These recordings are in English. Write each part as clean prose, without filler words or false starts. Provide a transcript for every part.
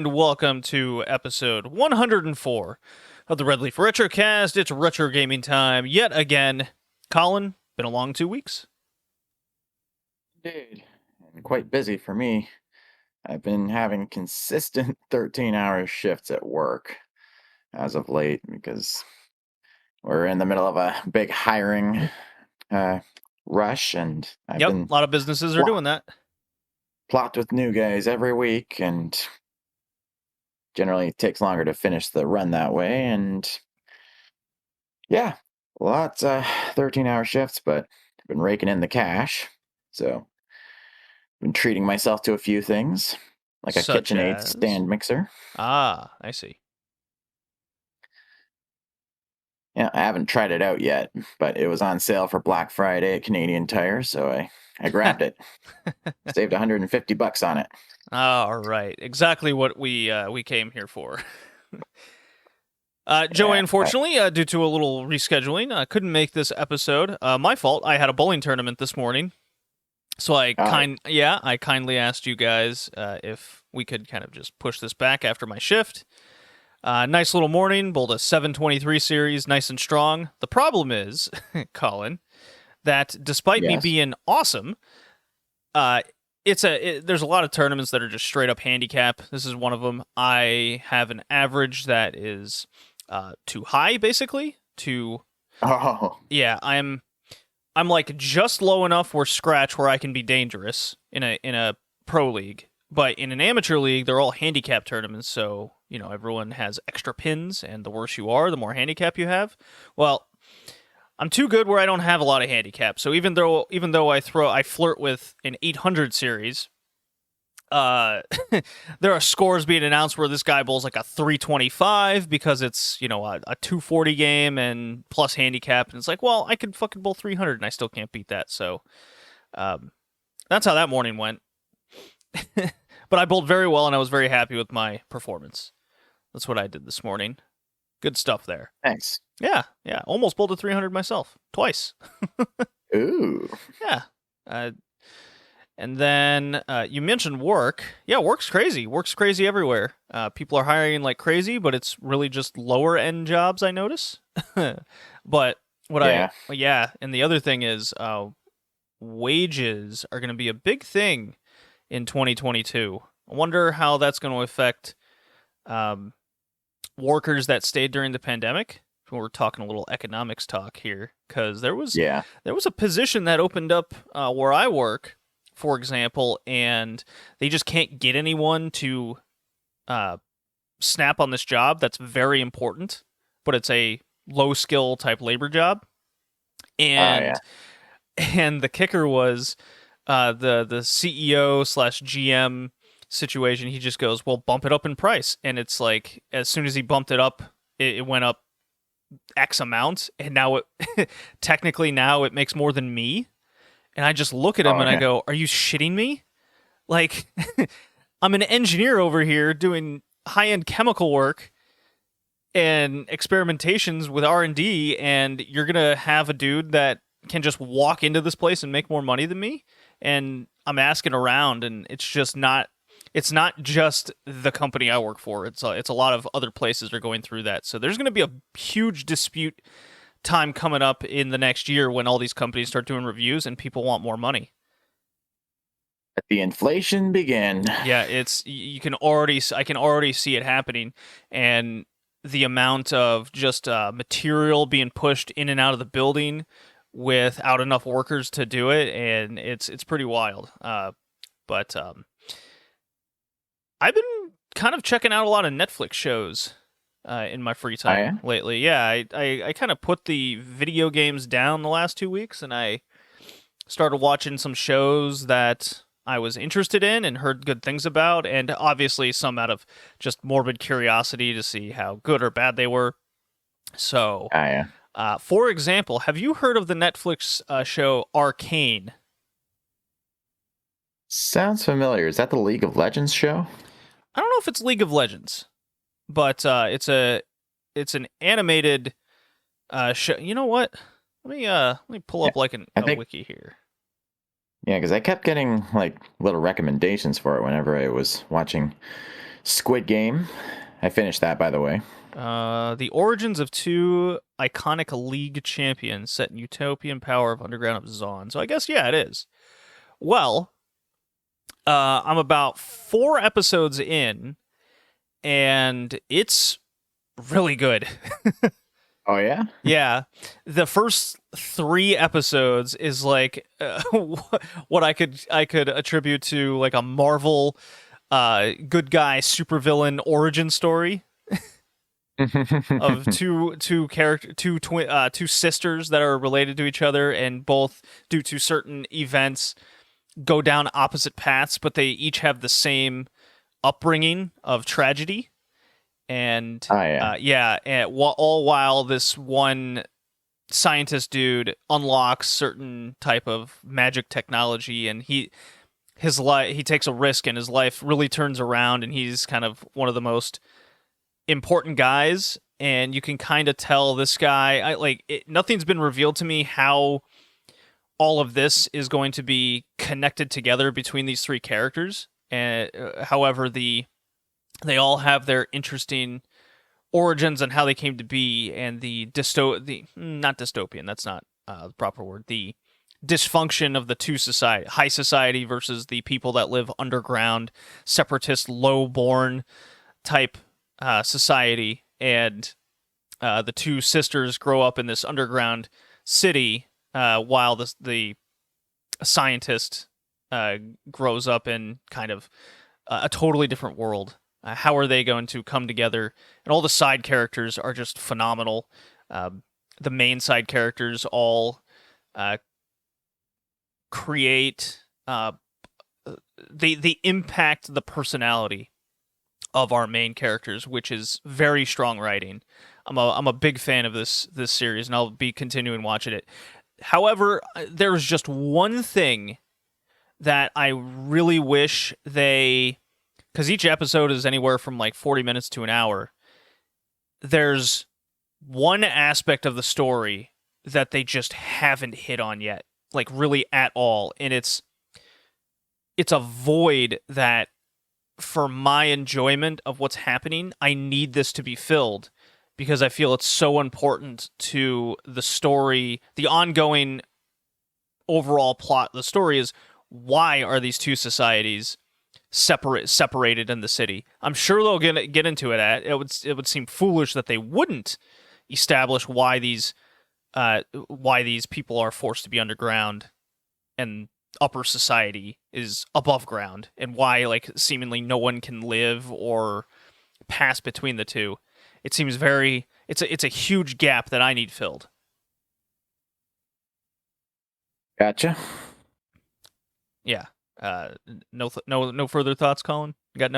and welcome to episode 104 of the Red Leaf Retrocast. It's retro gaming time yet again. Colin, been a long 2 weeks. Indeed, and quite busy for me. I've been having consistent 13-hour shifts at work as of late because we're in the middle of a big hiring rush, and I've Yep, been a lot of businesses are doing that. plopped with new guys every week, and generally it takes longer to finish the run that way. And yeah, lots of 13-hour shifts, but I've been raking in the cash, so been treating myself to a few things, like a Such KitchenAid as? stand mixer. Ah, I see. Yeah, I haven't tried it out yet, but it was on sale for Black Friday at Canadian Tire, so I grabbed it. Saved $150 on it. All right, exactly what we came here for. Joey, Yeah, unfortunately, due to a little rescheduling, couldn't make this episode. My fault. I had a bowling tournament this morning, so I kindly asked you guys if we could kind of just push this back after my shift. Nice little morning, bowled a 723 series, nice and strong. The problem is, Colin, that despite me yes. being awesome, there's a lot of tournaments that are just straight up handicap. This is one of them. I have an average that is too high, basically. Oh, Yeah, I'm like just low enough where I can be dangerous in a pro league. But in an amateur league, they're all handicap tournaments, so, you know, everyone has extra pins, and the worse you are, the more handicap you have. Well, I'm too good where I don't have a lot of handicap. So even though I flirt with an 800 series, there are scores being announced where this guy bowls like a 325 because it's, you know, a 240 game and plus handicap, and it's like, well, I could fucking bowl 300 and I still can't beat that. So that's how that morning went. But I bowled very well, and I was very happy with my performance. That's what I did this morning. Good stuff there. thanks. Yeah. Almost bowled a 300 myself. Twice. Ooh. Yeah. And then you mentioned work. Yeah, work's crazy. Work's crazy everywhere. People are hiring like crazy, but it's really just lower end jobs, I notice. But and the other thing is wages are going to be a big thing in 2022. I wonder how that's going to affect workers that stayed during the pandemic. We're talking a little economics talk here, because there was a position that opened up where I work, for example, and they just can't get anyone to snap on this job that's very important, but it's a low skill type labor job. And the kicker was the CEO / GM situation. He just goes, well, bump it up in price. And it's like, as soon as he bumped it up, it went up X amount, and now technically now it makes more than me. And I just look at him I go, are you shitting me? Like, I'm an engineer over here doing high-end chemical work and experimentations with R&D, and you're gonna have a dude that can just walk into this place and make more money than me? And I'm asking around, and it's not just the company I work for. It's a lot of other places are going through that. So there's going to be a huge dispute time coming up in the next year when all these companies start doing reviews and people want more money. Let the inflation begin. Yeah, I can already see it happening, and the amount of just material being pushed in and out of the building without enough workers to do it, and it's pretty wild. But I've been kind of checking out a lot of Netflix shows in my free time lately. Yeah, I kind of put the video games down the last 2 weeks, and I started watching some shows that I was interested in and heard good things about, and obviously some out of just morbid curiosity to see how good or bad they were. So, for example, have you heard of the Netflix show Arcane? Sounds familiar. Is that the League of Legends show? I don't know if it's League of Legends, but it's an animated show. You know what? Let me pull up like a wiki here. Yeah, because I kept getting like little recommendations for it whenever I was watching Squid Game. I finished that, by the way. The origins of two iconic league champions set in utopian power of underground of Zon. So I guess, yeah, it is. Well, I'm about 4 episodes in, and it's really good. Oh, yeah? Yeah. The first 3 episodes is like what I could attribute to like a Marvel good guy supervillain origin story of two sisters that are related to each other, and both, due to certain events, go down opposite paths, but they each have the same upbringing of tragedy. And Oh, yeah. and all while this one scientist dude unlocks certain type of magic technology, and he takes a risk, and his life really turns around, and he's kind of one of the most important guys. And you can kind of tell this guy, nothing's been revealed to me how all of this is going to be connected together between these 3 characters. And however, they all have their interesting origins and how they came to be, and not dystopian, that's not the proper word, the dysfunction of the two society, high society versus the people that live underground, separatist, low-born type society. And the 2 sisters grow up in this underground city, while the scientist grows up in kind of a totally different world. How are they going to come together? And all the side characters are just phenomenal. The main side characters all create they impact the personality of our main characters, which is very strong writing. I'm a big fan of this series, and I'll be continuing watching it. However, there's just one thing that I really wish because each episode is anywhere from like 40 minutes to an hour. There's one aspect of the story that they just haven't hit on yet, like really at all. And it's a void that, for my enjoyment of what's happening, I need this to be filled, because I feel it's so important to the story, the ongoing overall plot. The story is, why are these 2 societies separated in the city? I'm sure they'll get into it. It would seem foolish that they wouldn't establish why these people are forced to be underground and upper society is above ground, and why like seemingly no one can live or pass between the two. It seems it's a huge gap that I need filled. Gotcha. Yeah. No further thoughts, Colin? You got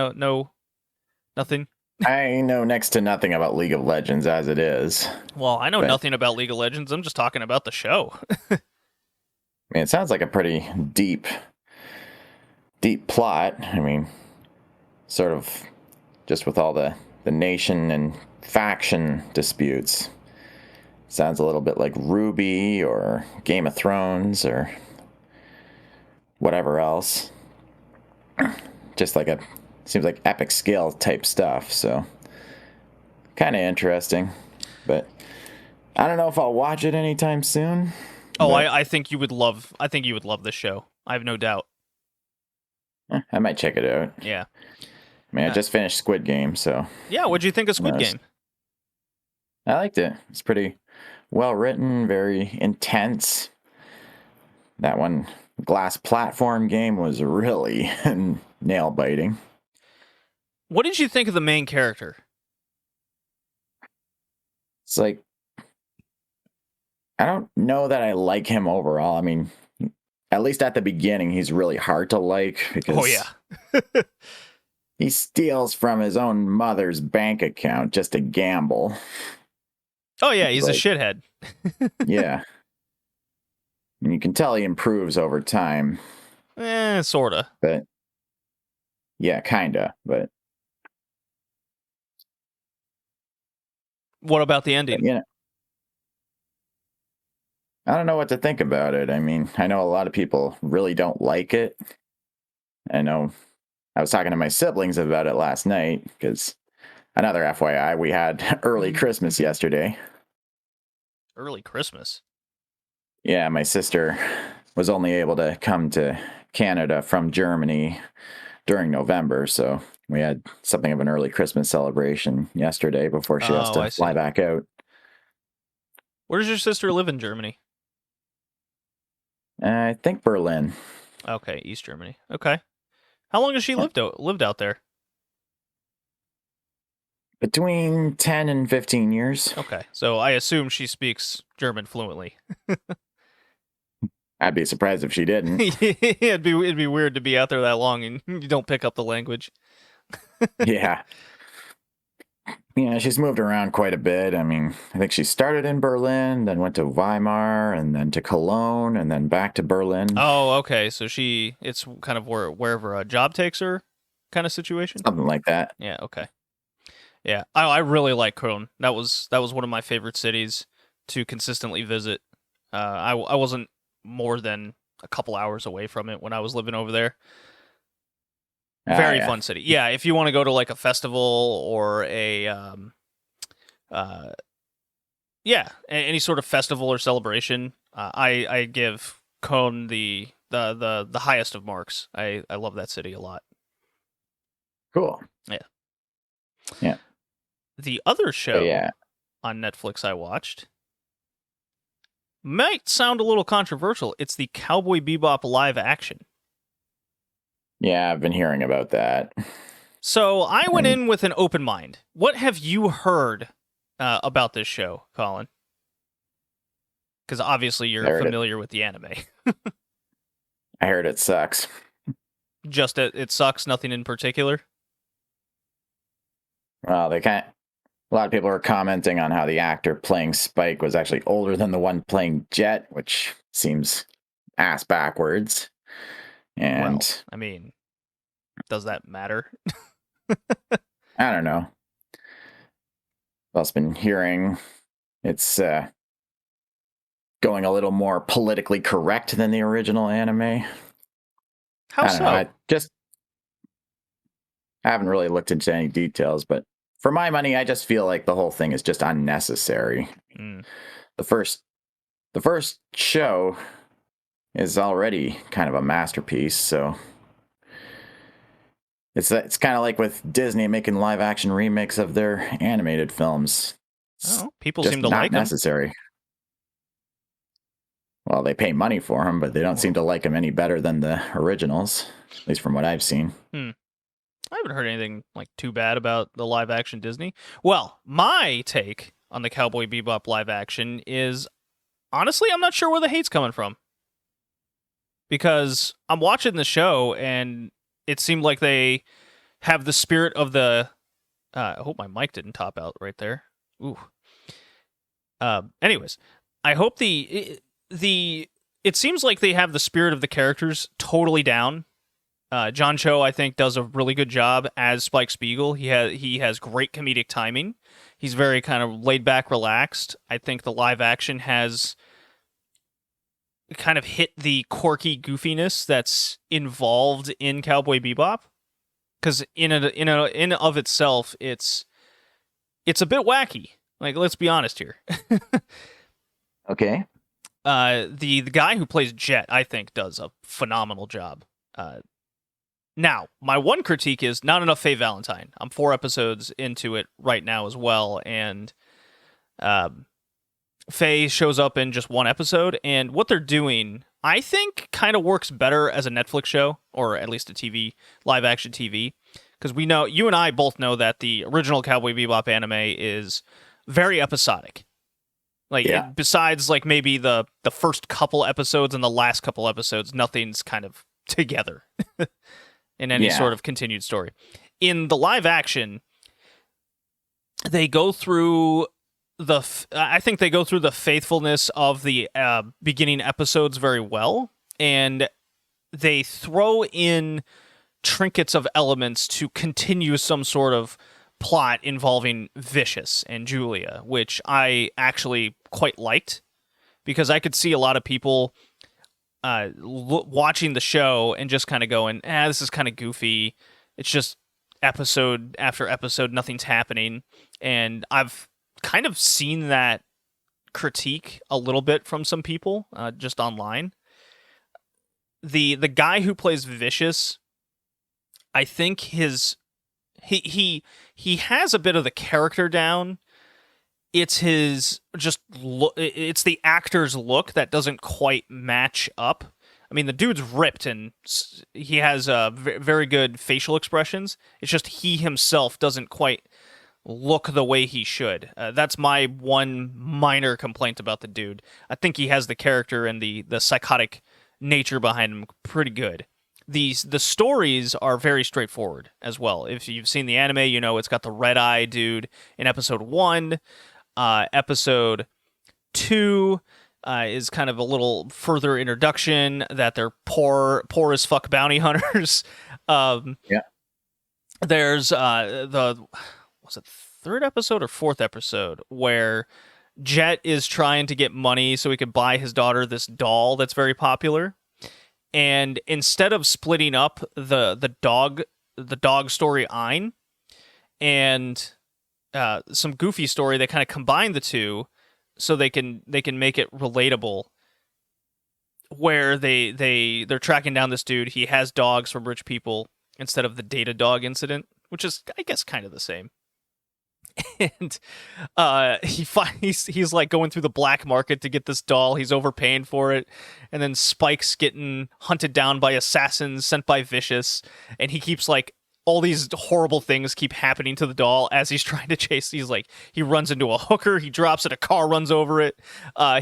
nothing? I know next to nothing about League of Legends as it is. Well, I know nothing about League of Legends. I'm just talking about the show. I mean, it sounds like a pretty deep plot. I mean, sort of just with all the nation and faction disputes. Sounds a little bit like Ruby or Game of Thrones or whatever else. Just like seems like epic scale type stuff. So kind of interesting, but I don't know if I'll watch it anytime soon. Oh, I think you would love. I think you would love this show. I have no doubt. I might check it out. Yeah. I mean, I just finished Squid Game, so. Yeah, what'd you think of Squid Game? I liked it. It's pretty well written, very intense. That one glass platform game was really nail biting. What did you think of the main character? It's like, I don't know that I like him overall. I mean, at least at the beginning, he's really hard to like because he steals from his own mother's bank account just to gamble. Oh yeah, he's a shithead. Yeah. And you can tell he improves over time. Sorta. But yeah, kinda. But what about the ending? You know, I don't know what to think about it. I mean, I know a lot of people really don't like it. I know I was talking to my siblings about it last night because another FYI, we had early Christmas yesterday. Early Christmas? Yeah, my sister was only able to come to Canada from Germany during November, so we had something of an early Christmas celebration yesterday before she has to fly back out. Where does your sister live in Germany? I think Berlin. Okay, East Germany. Okay. How long has she lived out there? Between 10 and 15 years. Okay, so I assume she speaks German fluently. I'd be surprised if she didn't. it'd be weird to be out there that long and you don't pick up the language. Yeah. Yeah, she's moved around quite a bit. I mean, I think she started in Berlin, then went to Weimar, and then to Cologne, and then back to Berlin. Oh, okay. So it's kind of wherever a job takes her kind of situation? Something like that. Yeah, okay. Yeah, I really like Cologne. That was one of my favorite cities to consistently visit. I wasn't more than a couple hours away from it when I was living over there. Very fun city. Yeah, if you want to go to like a festival or any sort of festival or celebration, I give Cologne the highest of marks. I love that city a lot. Cool. Yeah. Yeah. The other show on Netflix I watched might sound a little controversial. It's the Cowboy Bebop live action. Yeah, I've been hearing about that. So I went in with an open mind. What have you heard about this show, Colin? Because obviously you're familiar with the anime. I heard it sucks. Just it sucks, nothing in particular? Well, a lot of people are commenting on how the actor playing Spike was actually older than the one playing Jet, which seems ass backwards. And well, I mean, does that matter? I don't know. I've also been hearing it's going a little more politically correct than the original anime. How so? I haven't really looked into any details, but for my money, I just feel like the whole thing is just unnecessary. The first show is already kind of a masterpiece, so it's kind of like with Disney making live action remakes of their animated films. People seem to like them. Not necessary. Well, they pay money for them, but they don't seem to like them any better than the originals, at least from what I've seen. I haven't heard anything like too bad about the live action Disney. Well, my take on the Cowboy Bebop live action is, honestly, I'm not sure where the hate's coming from. Because I'm watching the show, and it seemed like they have the spirit of the... I hope my mic didn't top out right there. Ooh. Anyways, I hope it seems like they have the spirit of the characters totally down. John Cho, I think, does a really good job as Spike Spiegel. He has great comedic timing. He's very kind of laid back, relaxed. I think the live action has kind of hit the quirky goofiness that's involved in Cowboy Bebop, because in of itself, it's a bit wacky. Like, let's be honest here. Okay. The guy who plays Jet, I think, does a phenomenal job. Now, my one critique is not enough Faye Valentine. I'm 4 episodes into it right now as well, and Faye shows up in just 1 episode, and what they're doing, I think, kind of works better as a Netflix show, or at least a TV, live-action TV, because we know, you and I both know that the original Cowboy Bebop anime is very episodic. Like, besides, like, maybe the first couple episodes and the last couple episodes, nothing's kind of together in any sort of continued story. In the live action, they go through I think they go through the faithfulness of the beginning episodes very well, and they throw in trinkets of elements to continue some sort of plot involving Vicious and Julia, which I actually quite liked, because I could see a lot of people watching the show and just kind of going, this is kind of goofy. It's just episode after episode, nothing's happening. And I've kind of seen that critique a little bit from some people just online. The guy who plays Vicious, I think he has a bit of the character down. It's his it's the actor's look that doesn't quite match up. I mean, the dude's ripped and he has very good facial expressions. It's just he himself doesn't quite look the way he should. That's my one minor complaint about the dude. I think he has the character and the psychotic nature behind him pretty good. The stories are very straightforward as well. If you've seen the anime, you know it's got the red eye dude in episode 1. Episode 2 is kind of a little further introduction that they're poor as fuck bounty hunters. Yeah. There's was it third episode or fourth episode where Jet is trying to get money so he could buy his daughter this doll that's very popular. And instead of splitting up the dog story Ein and some goofy story, they kind of combine the two so they can make it relatable. Where they're tracking down this dude, he has dogs from rich people instead of the data dog incident, which is I guess kind of the same. And he's like going through the black market to get this doll. He's overpaying for it, and then Spike's getting hunted down by assassins sent by Vicious, and he keeps like all these horrible things keep happening to the doll as he's trying to chase. He runs into a hooker, he drops it, a car runs over it.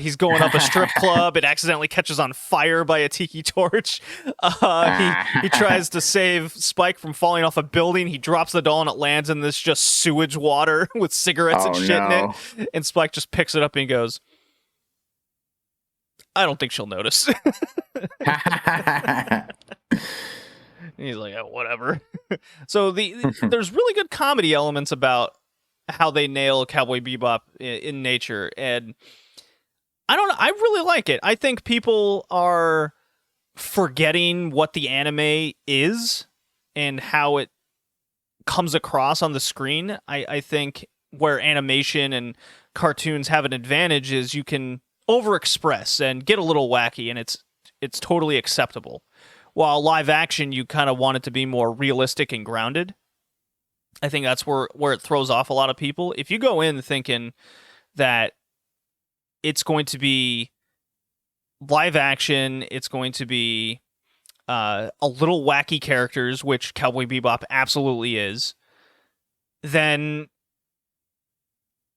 He's going up a strip club, it accidentally catches on fire by a tiki torch. He tries to save Spike from falling off a building. He drops the doll and it lands in this just sewage water with cigarettes and shit in it. And Spike just picks it up and he goes, I don't think she'll notice. He's like, oh, whatever. So there's really good comedy elements about how they nail Cowboy Bebop in nature, and I don't know. I really like it. I think people are forgetting what the anime is and how it comes across on the screen. I think where animation and cartoons have an advantage is you can overexpress and get a little wacky, and it's totally acceptable. While live action, you kind of want it to be more realistic and grounded. I think that's where it throws off a lot of people. If you go in thinking that it's going to be live action, it's going to be a little wacky characters, which Cowboy Bebop absolutely is, then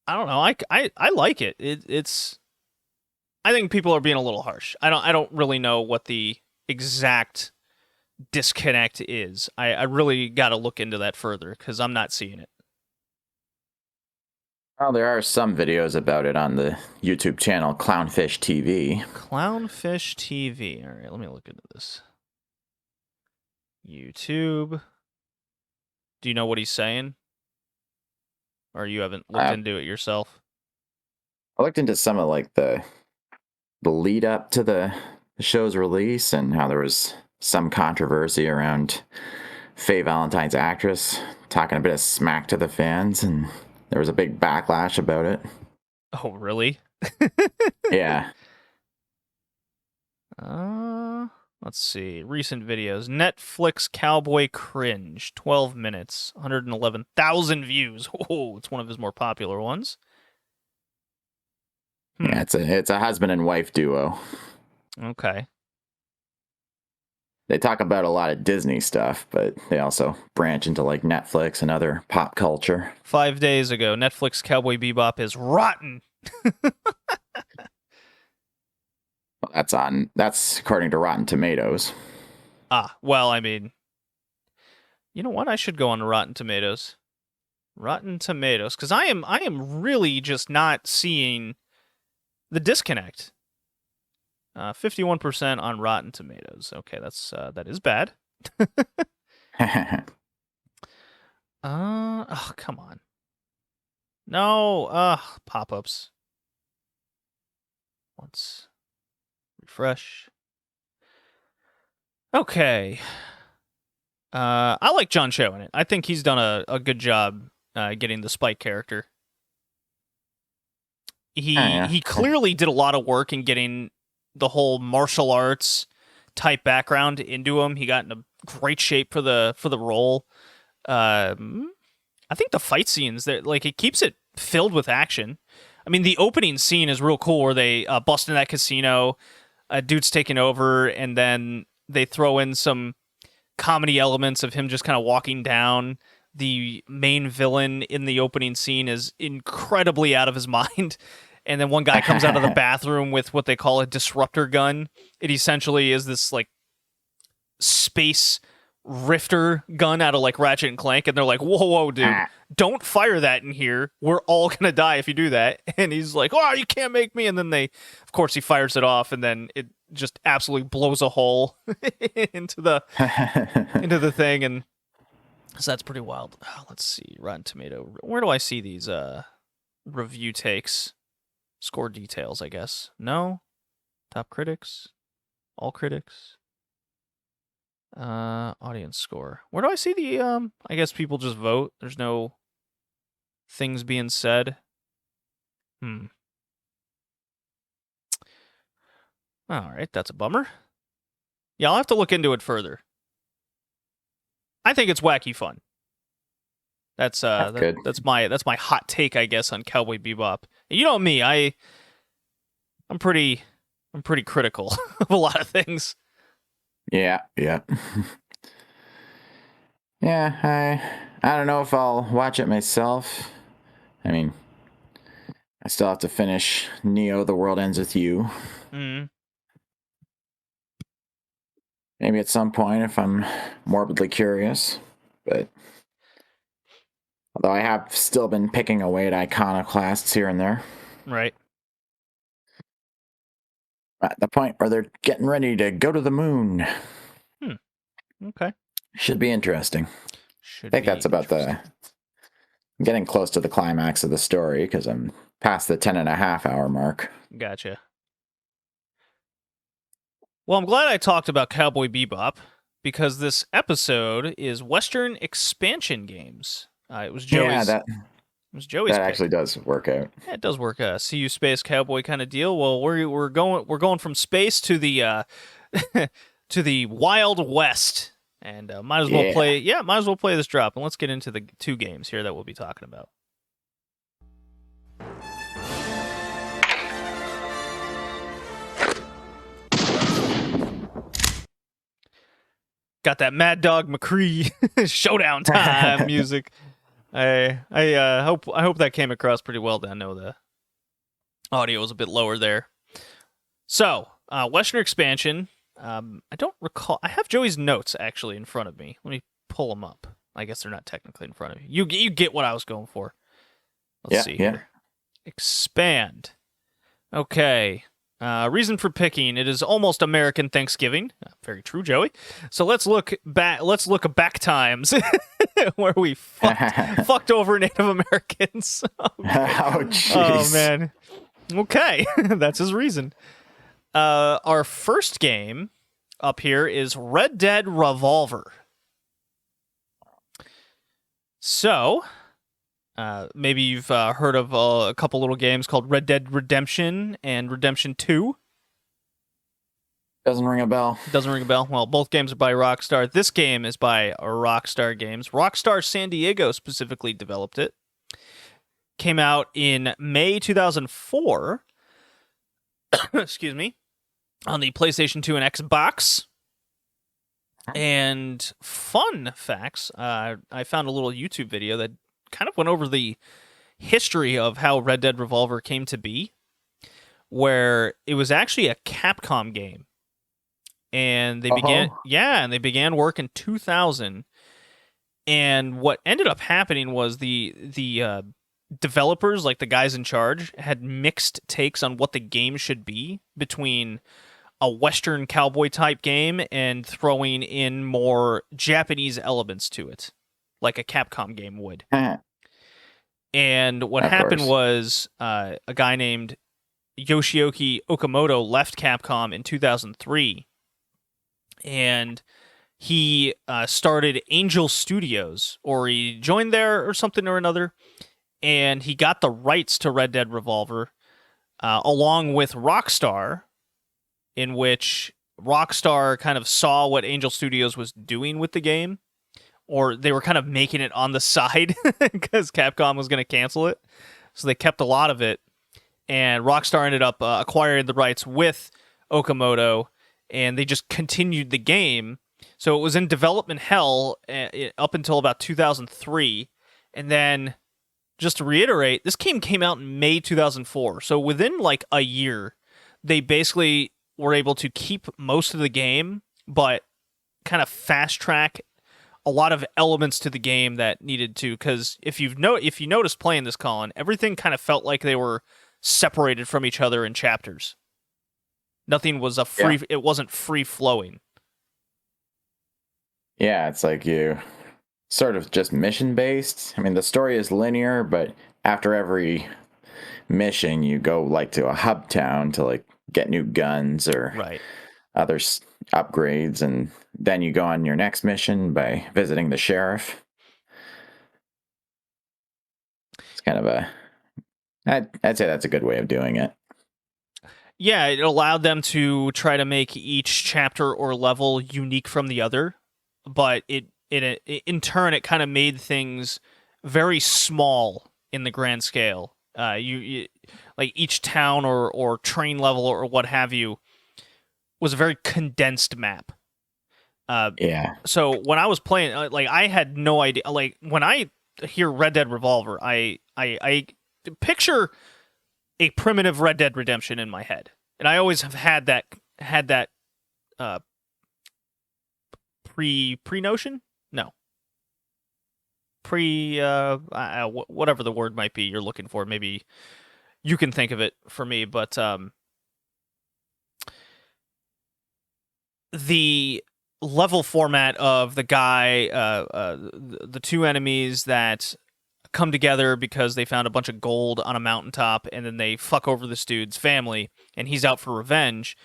I don't know. I like it. It's. I think people are being a little harsh. I don't really know what the exact disconnect is. I really got to look into that further because I'm not seeing it. Well, there are some videos about it on the YouTube channel Clownfish TV. Clownfish TV. All right, let me look into this. YouTube. Do you know what he's saying? Or you haven't looked into it yourself? I looked into some of like the lead up to the show's release and how there was some controversy around Faye Valentine's actress talking a bit of smack to the fans, and there was a big backlash about it. Oh, really? Yeah. Let's see. Recent videos. Netflix Cowboy Cringe. 12 minutes. 111,000 views. Oh, it's one of his more popular ones. Yeah, it's a husband and wife duo. Okay. They talk about a lot of Disney stuff, but they also branch into like Netflix and other pop culture. 5 days ago, Netflix Cowboy Bebop is rotten. That's according to Rotten Tomatoes. Well, I mean, you know what? I should go on Rotten Tomatoes. Rotten Tomatoes, because I am really just not seeing the disconnect. 51% on Rotten Tomatoes. Okay, that is bad. Oh, come on. No, pop-ups. Let's refresh. Okay. I like John Cho in it. I think he's done a good job getting the Spike character. He clearly did a lot of work in getting the whole martial arts type background into him. He got in a great shape for the role. I think the fight scenes that it keeps it filled with action. I mean, the opening scene is real cool where they bust in that casino, dude's taking over, and then they throw in some comedy elements of him just kind of walking down. The main villain in the opening scene is incredibly out of his mind. And then one guy comes out of the bathroom with what they call a disruptor gun. It essentially is this space rifter gun out of Ratchet and Clank. And they're like, whoa, dude, don't fire that in here. We're all going to die if you do that. And he's like, oh, you can't make me. And then of course, he fires it off. And then it just absolutely blows a hole into the thing. And so that's pretty wild. Let's see. Rotten Tomato. Where do I see these review takes? Score details, I guess. No? Top critics? All critics? Audience score. Where do I see the, I guess people just vote. There's no things being said. Alright, that's a bummer. Yeah, I'll have to look into it further. I think it's wacky fun. That's good. That's my hot take, I guess, on Cowboy Bebop. You know me, I'm pretty critical of a lot of things. Yeah. Yeah, I don't know if I'll watch it myself. I mean, I still have to finish Neo: The World Ends With You. Maybe at some point if I'm morbidly curious, but although I have still been picking away at iconoclasts here and there. Right. At the point where they're getting ready to go to the moon. Okay. Should be interesting. I think that's about I'm getting close to the climax of the story because I'm past the 10.5-hour mark. Gotcha. Well, I'm glad I talked about Cowboy Bebop because this episode is Western expansion games. It was Joey's. Yeah, it was Joey's. That pick. Actually does work out. Yeah, it does work. CU Space Cowboy kind of deal. Well, we're going from space to the to the Wild West, and might as well play. Yeah, might as well play this drop, and let's get into the two games here that we'll be talking about. Got that Mad Dog McCree showdown time music. I hope that came across pretty well. I know the audio was a bit lower there. So, Western expansion. I don't recall. I have Joey's notes actually in front of me. Let me pull them up. I guess they're not technically in front of you. You get what I was going for. Let's see here. Expand. Okay. Reason for picking, it is almost American Thanksgiving. Very true, Joey. So let's look back times where we fucked over Native Americans. Oh, man. Okay, that's his reason. Our first game up here is Red Dead Revolver. So, maybe you've heard of a couple little games called Red Dead Redemption and Redemption 2. Doesn't ring a bell. Doesn't ring a bell. Well, both games are by Rockstar. This game is by Rockstar Games. Rockstar San Diego specifically developed it. Came out in May 2004. Excuse me. On the PlayStation 2 and Xbox. And fun facts. I found a little YouTube video that kind of went over the history of how Red Dead Revolver came to be, where it was actually a Capcom game. And they began work in 2000. And what ended up happening was the developers, like the guys in charge, had mixed takes on what the game should be between a Western cowboy type game and throwing in more Japanese elements to it, like a Capcom game would. And what happened was a guy named Yoshioki Okamoto left Capcom in 2003. And he started Angel Studios, or he joined there or something or another, and he got the rights to Red Dead Revolver, along with Rockstar, in which Rockstar kind of saw what Angel Studios was doing with the game, or they were kind of making it on the side because Capcom was going to cancel it. So they kept a lot of it, and Rockstar ended up acquiring the rights with Okamoto, and they just continued the game. So it was in development hell up until about 2003, and then, just to reiterate, this game came out in May 2004. So within like a year, they basically were able to keep most of the game, but kind of fast track a lot of elements to the game that needed to. Because if you noticed playing this, Colin, everything kind of felt like they were separated from each other in chapters. Nothing was it wasn't free flowing. Yeah, it's like you sort of just mission based. I mean, the story is linear, but after every mission, you go like to a hub town to like get new guns or other upgrades, and then you go on your next mission by visiting the sheriff. It's kind of I'd say that's a good way of doing it. Yeah, it allowed them to try to make each chapter or level unique from the other, but it in turn it kind of made things very small in the grand scale. You like each town or train level or what have you was a very condensed map. So when I was playing, like I had no idea. Like when I hear Red Dead Revolver, I picture a primitive Red Dead Redemption in my head, and I always have had that pre notion. No, whatever the word might be you're looking for. Maybe you can think of it for me, but the level format of the guy, the two enemies that come together because they found a bunch of gold on a mountaintop, and then they fuck over this dude's family, and he's out for revenge.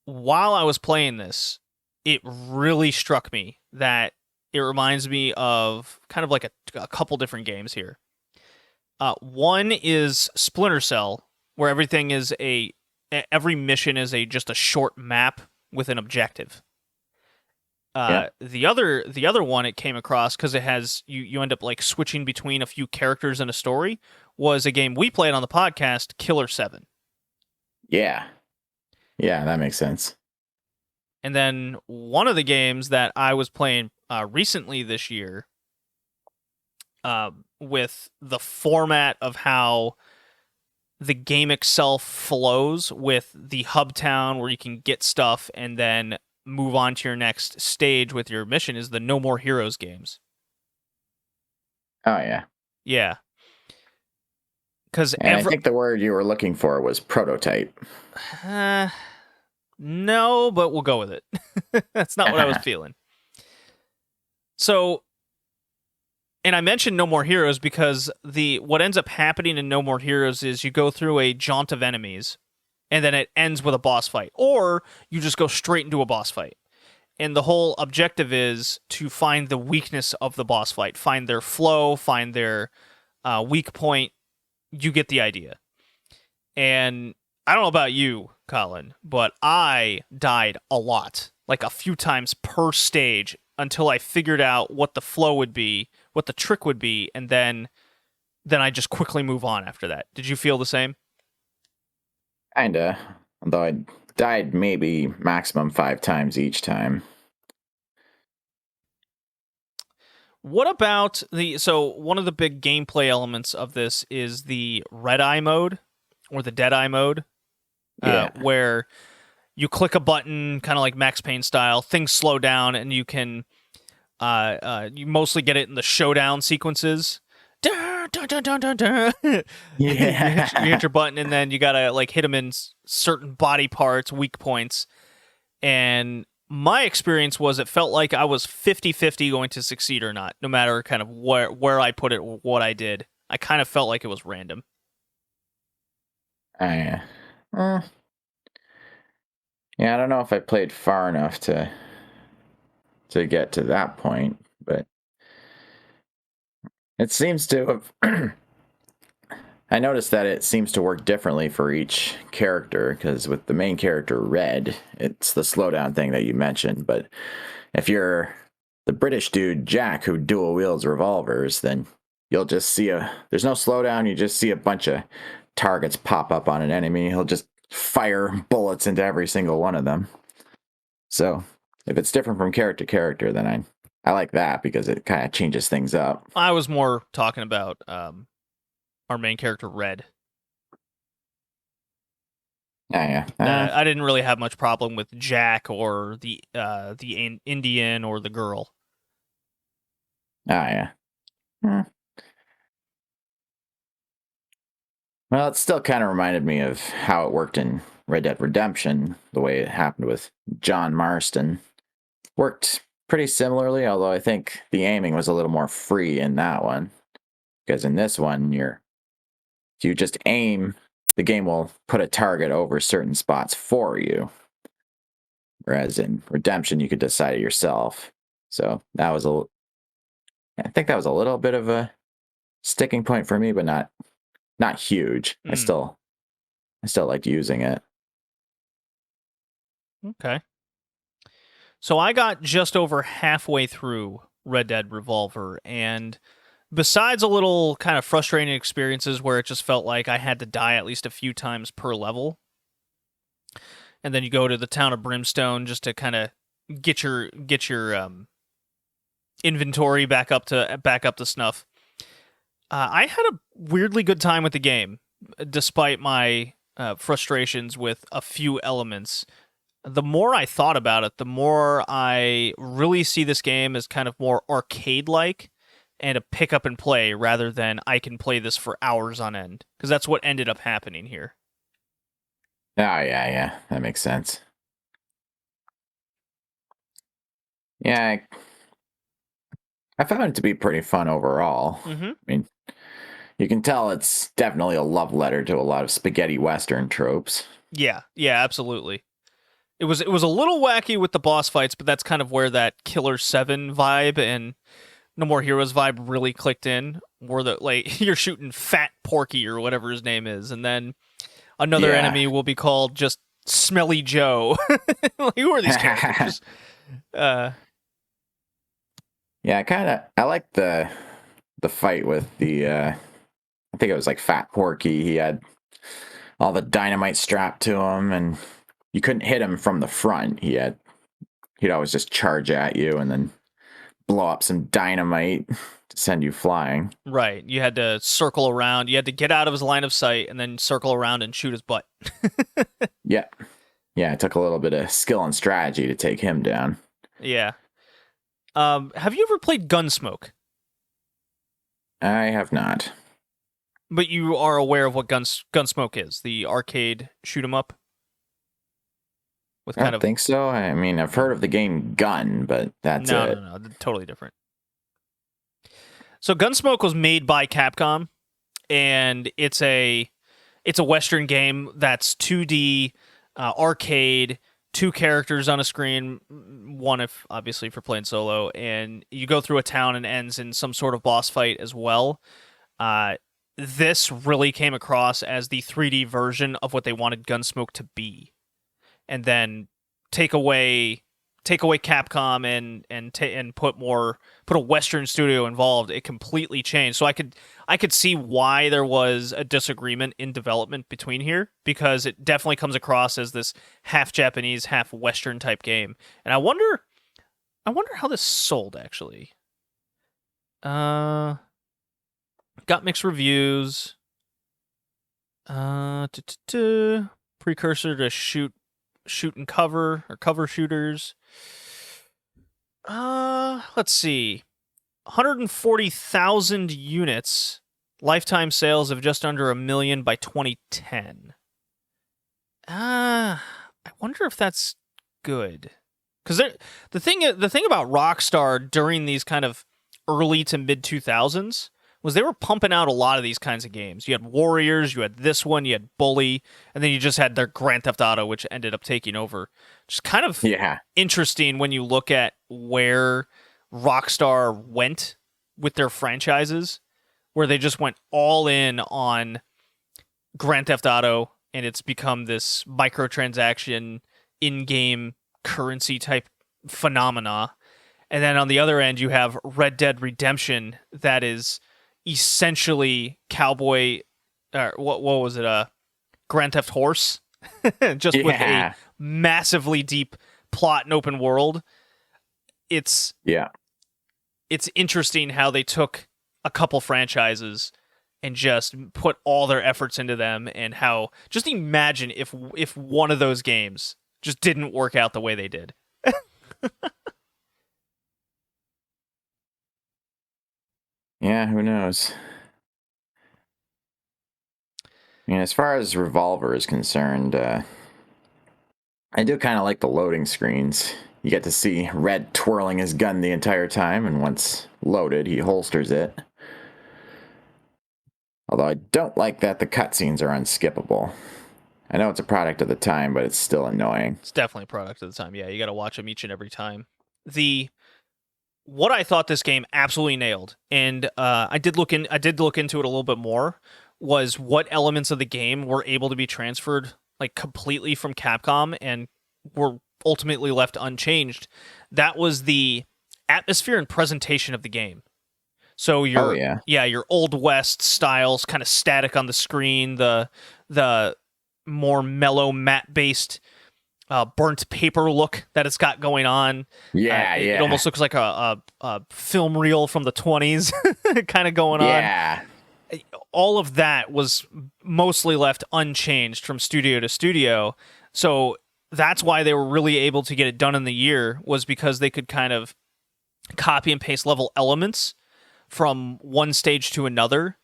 While I was playing this, it really struck me that it reminds me of kind of like a couple different games here. One is Splinter Cell, where everything is every mission is just a short map with an objective. The other one it came across, because it has you end up like switching between a few characters in a story, was a game we played on the podcast, Killer 7. Yeah, that makes sense. And then one of the games that I was playing recently this year, with the format of how the game itself flows, with the hub town where you can get stuff and then move on to your next stage with your mission, is the No More Heroes games. Oh, yeah. Yeah. Because I think the word you were looking for was prototype. No, but we'll go with it. That's not what I was feeling. So, and I mentioned No More Heroes because what ends up happening in No More Heroes is you go through a jaunt of enemies, and then it ends with a boss fight. Or you just go straight into a boss fight. And the whole objective is to find the weakness of the boss fight, find their flow, find their weak point. You get the idea. And I don't know about you, Colin, but I died a lot, like a few times per stage, until I figured out what the flow would be, what the trick would be, and then I just quickly move on after that. Did you feel the same? Kinda, although I died maybe maximum 5 times each time. What about so one of the big gameplay elements of this is the red eye mode, or the dead eye mode, where you click a button, kind of like Max Payne style, things slow down, and you can you mostly get it in the showdown sequences. Dun, dun, dun, dun, dun, dun. You hit your button, and then you gotta like hit them in certain body parts, weak points. And my experience was it felt like I was 50-50 going to succeed or not, no matter kind of where I put it or what I did. I kind of felt like it was random. Yeah, I don't know if I played far enough to to get to that point, but it seems to have. I noticed that it seems to work differently for each character, because with the main character, Red, it's the slowdown thing that you mentioned, but if you're the British dude, Jack, who dual wields revolvers, then you'll just see there's no slowdown, you just see a bunch of targets pop up on an enemy. He'll just fire bullets into every single one of them. So if it's different from character to character, then I like that, because it kind of changes things up. I was more talking about our main character, Red. Yeah. I didn't really have much problem with Jack or the Indian or the girl. Yeah. Well, it still kind of reminded me of how it worked in Red Dead Redemption, the way it happened with John Marston. Worked pretty similarly, although I think the aiming was a little more free in that one. Because in this one, if you just aim, the game will put a target over certain spots for you. Whereas in Redemption, you could decide it yourself. So that was I think that was a little bit of a sticking point for me, but not huge. I still liked using it. Okay. So I got just over halfway through Red Dead Revolver, and besides a little kind of frustrating experiences where it just felt like I had to die at least a few times per level, and then you go to the town of Brimstone just to kind of get your inventory back up to snuff. I had a weirdly good time with the game, despite my frustrations with a few elements. The more I thought about it, the more I really see this game as kind of more arcade-like and a pick up and play rather than I can play this for hours on end, because that's what ended up happening here. Oh, yeah. That makes sense. Yeah, I found it to be pretty fun overall. Mm-hmm. I mean, you can tell it's definitely a love letter to a lot of spaghetti western tropes. Yeah, absolutely. It was a little wacky with the boss fights, but that's kind of where that Killer 7 vibe and No More Heroes vibe really clicked in. Where you're shooting Fat Porky or whatever his name is, and then another enemy will be called just Smelly Joe. Like, who are these characters? Yeah, I like the fight with the I think it was like Fat Porky. He had all the dynamite strapped to him, and you couldn't hit him from the front. He'd always just charge at you and then blow up some dynamite to send you flying. Right. You had to circle around. You had to get out of his line of sight and then circle around and shoot his butt. Yeah. Yeah, it took a little bit of skill and strategy to take him down. Yeah. Have you ever played Gunsmoke? I have not. But you are aware of what Gunsmoke is, the arcade shoot 'em up? I don't think so. I mean, I've heard of the game Gun, but that's it. No, totally different. So Gunsmoke was made by Capcom, and it's a Western game that's 2D, arcade, 2 characters on a screen, one if you're playing solo, and you go through a town and ends in some sort of boss fight as well. This really came across as the 3D version of what they wanted Gunsmoke to be. And then take away Capcom and put a Western studio involved. It completely changed. So I could see why there was a disagreement in development between here, because it definitely comes across as this half Japanese, half Western type game. And I wonder how this sold actually. Got mixed reviews. Precursor to shoot and cover, or cover shooters. Let's see. 140,000 units. Lifetime sales of just under 1 million by 2010. I wonder if that's good. Because the thing about Rockstar during these kind of early to mid 2000s was they were pumping out a lot of these kinds of games. You had Warriors, you had this one, you had Bully, and then you just had their Grand Theft Auto, which ended up taking over. Just kind of interesting when you look at where Rockstar went with their franchises, where they just went all in on Grand Theft Auto, and it's become this microtransaction, in-game currency type phenomena. And then on the other end, you have Red Dead Redemption, that is essentially cowboy, what was it, Grand Theft Horse, just with a massively deep plot and open world. It's interesting how they took a couple franchises and just put all their efforts into them, and how, just imagine if one of those games just didn't work out the way they did. Yeah, who knows? I mean, as far as Revolver is concerned, I do kind of like the loading screens. You get to see Red twirling his gun the entire time, and once loaded, he holsters it. Although I don't like that the cutscenes are unskippable. I know it's a product of the time, but it's still annoying. It's definitely a product of the time. Yeah, you got to watch them each and every time. What I thought this game absolutely nailed, and I did look into it a little bit more, was what elements of the game were able to be transferred like completely from Capcom and were ultimately left unchanged. That was the atmosphere and presentation of the game. So your Old West styles, kind of static on the screen, the more mellow matte based burnt paper look that it's got going on. It almost looks like a film reel from the 20s kind of going on. All of that was mostly left unchanged from studio to studio. So that's why they were really able to get it done in the year, was because they could kind of copy and paste level elements from one stage to another.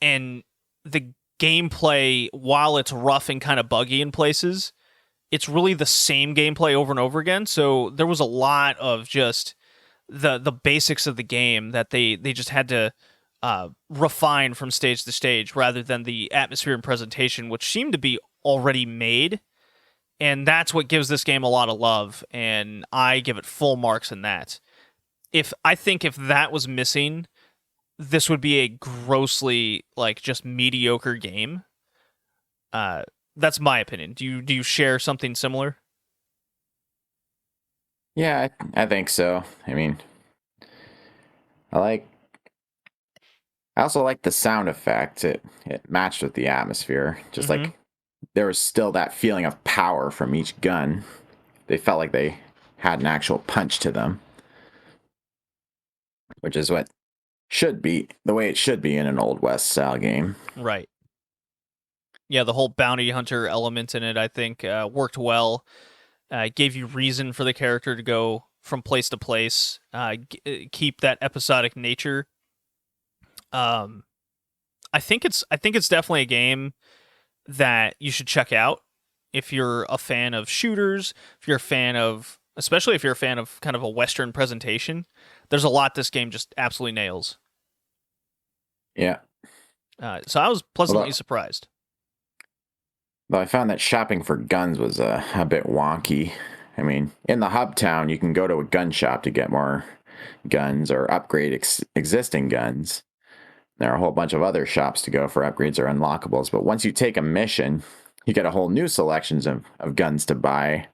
And the gameplay, while it's rough and kind of buggy in places, it's really the same gameplay over and over again. So there was a lot of just the basics of the game that they just had to refine from stage to stage, rather than the atmosphere and presentation, which seemed to be already made. And that's what gives this game a lot of love, and I give it full marks in that. I think if that was missing, this would be a grossly, like, just mediocre game. That's my opinion. Do you share something similar? Yeah, I think so. I mean, I also like the sound effect. It matched with the atmosphere. Just like there was still that feeling of power from each gun. They felt like they had an actual punch to them, which is what should be the way it should be in an Old West style game. Right. Yeah, the whole bounty hunter element in it, I think, worked well. Gave you reason for the character to go from place to place. Keep that episodic nature. I think it's definitely a game that you should check out if you're a fan of shooters. Especially if you're a fan of kind of a Western presentation. There's a lot this game just absolutely nails. Yeah. So I was pleasantly surprised. Though I found that shopping for guns was a bit wonky. I mean, in the hub town, you can go to a gun shop to get more guns or upgrade existing guns. There are a whole bunch of other shops to go for upgrades or unlockables, but once you take a mission, you get a whole new selections of guns to buy.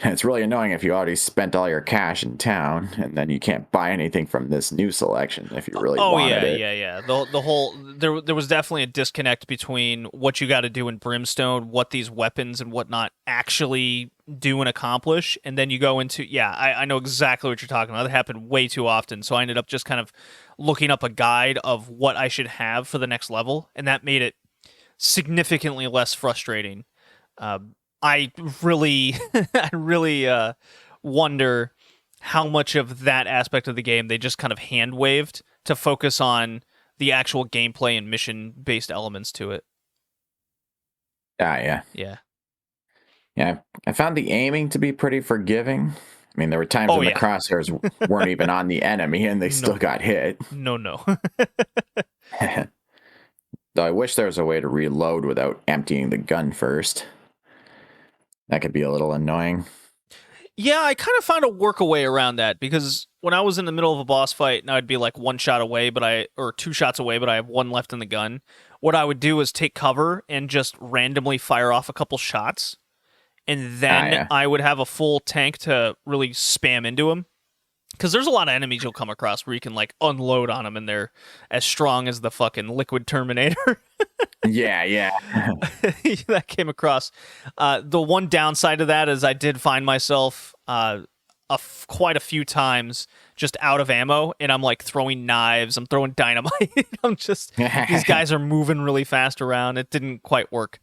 And it's really annoying if you already spent all your cash in town, and then you can't buy anything from this new selection if you really wanted it. Yeah. The whole there was definitely a disconnect between what you got to do in Brimstone, what these weapons and whatnot actually do and accomplish, and then you go into I know exactly what you're talking about. That happened way too often, so I ended up just kind of looking up a guide of what I should have for the next level, and that made it significantly less frustrating. I really wonder how much of that aspect of the game they just kind of hand waved to focus on the actual gameplay and mission based elements to it. Yeah. Yeah. I found the aiming to be pretty forgiving. I mean, there were times when the crosshairs weren't even on the enemy and they still got hit. No. Though I wish there was a way to reload without emptying the gun first. That could be a little annoying. Yeah, I kind of found a workaway around that, because when I was in the middle of a boss fight and I'd be like 1 shot away, or 2 shots away, but I have 1 left in the gun, what I would do is take cover and just randomly fire off a couple shots, and then I would have a full tank to really spam into him. Because there's a lot of enemies you'll come across where you can like unload on them and they're as strong as the fucking Liquid Terminator. Yeah. That came across. The one downside of that is I did find myself quite a few times just out of ammo, and I'm like throwing knives, I'm throwing dynamite. These guys are moving really fast around. It didn't quite work.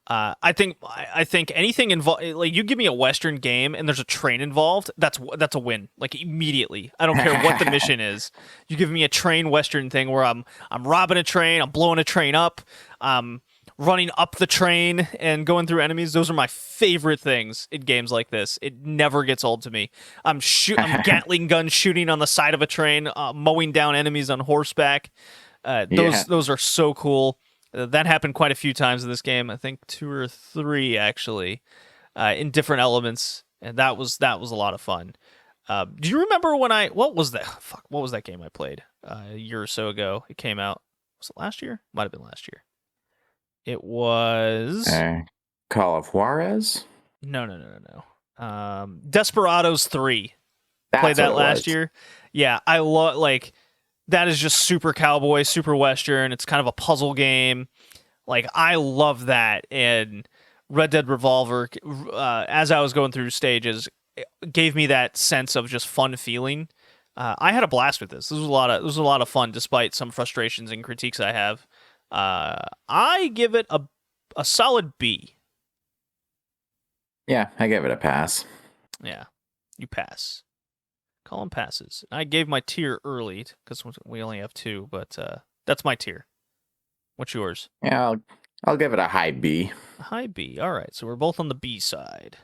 I think anything involved, like you give me a Western game and there's a train involved, that's a win. Like immediately. I don't care what the mission is. You give me a train Western thing where I'm robbing a train, I'm blowing a train up, running up the train and going through enemies. Those are my favorite things in games like this. It never gets old to me. I'm Gatling gun shooting on the side of a train, mowing down enemies on horseback. Those are so cool. That happened quite a few times in this game. I think 2 or 3 actually, in different elements, and that was a lot of fun. Do you remember when what was that game I played a year or so ago? It came out. Was it last year? Might have been last year. It was Call of Juarez. No. Desperados 3. Played that last year. Yeah, I love that is just super cowboy, super Western. It's kind of a puzzle game. Like, I love that. And Red Dead Revolver, as I was going through stages, gave me that sense of just fun feeling. I had a blast with this. This was a lot of fun, despite some frustrations and critiques I have. I give it a solid B. Yeah, I give it a pass. Yeah, you pass. Colin passes. I gave my tier early because we only have 2, but that's my tier. What's yours? Yeah, I'll give it a high B. A high B. All right, so we're both on the B side.